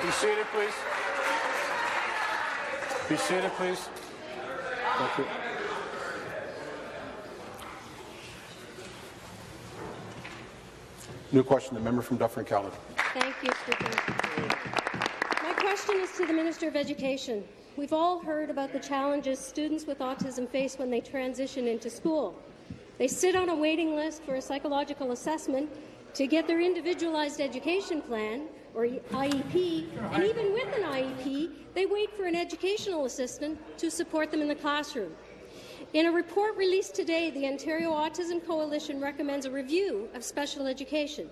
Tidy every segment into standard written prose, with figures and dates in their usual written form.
Be seated, please. Be seated, please. Thank you. New question, the member from Dufferin-Caledon. Thank you, Speaker. My question is to the Minister of Education. We've all heard about the challenges students with autism face when they transition into school. They sit on a waiting list for a psychological assessment to get their individualized education plan, or IEP, and even with an IEP, they wait for an educational assistant to support them in the classroom. In a report released today, the Ontario Autism Coalition recommends a review of special education.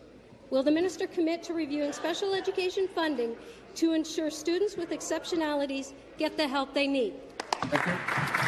Will the minister commit to reviewing special education funding to ensure students with exceptionalities get the help they need? Thank you.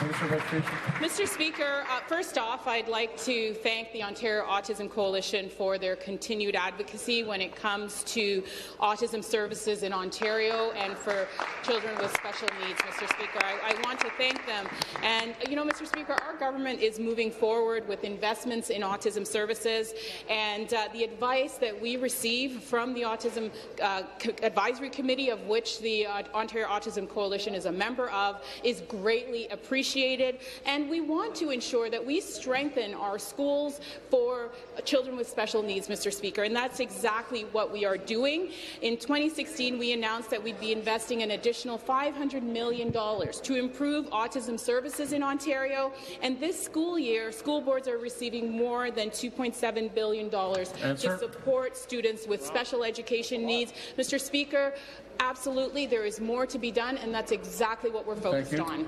Minister of Education. Mr. Speaker, first off, I'd like to thank the Ontario Autism Coalition for their continued advocacy when it comes to autism services in Ontario and for children with special needs, Mr. Speaker. I want to thank them. And, you know, Mr. Speaker, our government is moving forward with investments in autism services, and the advice that we receive from the Autism Advisory Committee, of which the Ontario Autism Coalition is a member of, is greatly appreciated, and we want to ensure that we strengthen our schools for children with special needs, Mr. Speaker, and that's exactly what we are doing. In 2016, we announced that we'd be investing an additional $500 million to improve autism services in Ontario, and this school year, school boards are receiving more than $2.7 billion to support students with special education needs. Mr. Speaker, absolutely, there is more to be done, and that's exactly what we're focused on.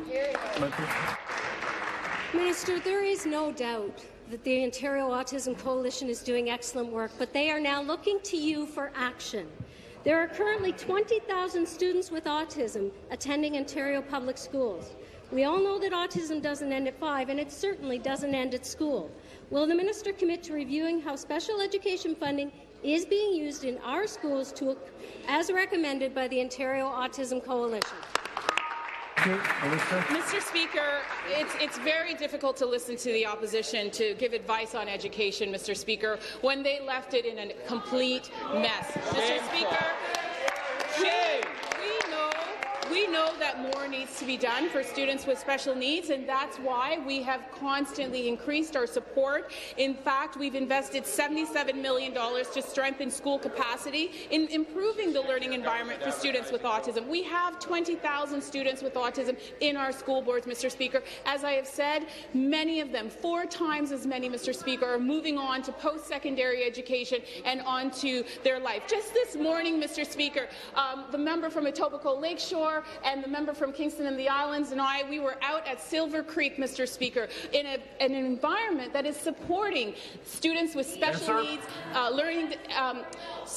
Minister, there is no doubt that the Ontario Autism Coalition is doing excellent work, but they are now looking to you for action. There are currently 20,000 students with autism attending Ontario public schools. We all know that autism doesn't end at 5, and it certainly doesn't end at school. Will the minister commit to reviewing how special education funding is being used in our schools as recommended by the Ontario Autism Coalition? Mr. Speaker, it's very difficult to listen to the opposition to give advice on education, Mr. Speaker, when they left it in a complete mess. Mr. Speaker, we know that more needs to be done for students with special needs, and that's why we have constantly increased our support. In fact, we've invested $77 million to strengthen school capacity in improving the learning environment for students with autism. We have 20,000 students with autism in our school boards, Mr. Speaker. As I have said, many of them, 4 times as many, Mr. Speaker, are moving on to post-secondary education and on to their life. Just this morning, Mr. Speaker, the member from Etobicoke Lakeshore and the member from Kingston and the Islands and we were out at Silver Creek, Mr. Speaker, in an environment that is supporting students with special needs, learning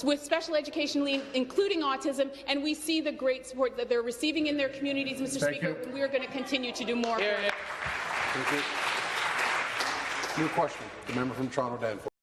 with special education needs, including autism, and we see the great support that they're receiving in their communities, Mr. Speaker. We are going to continue to do more. Thank you. New question, the member from Toronto Danforth.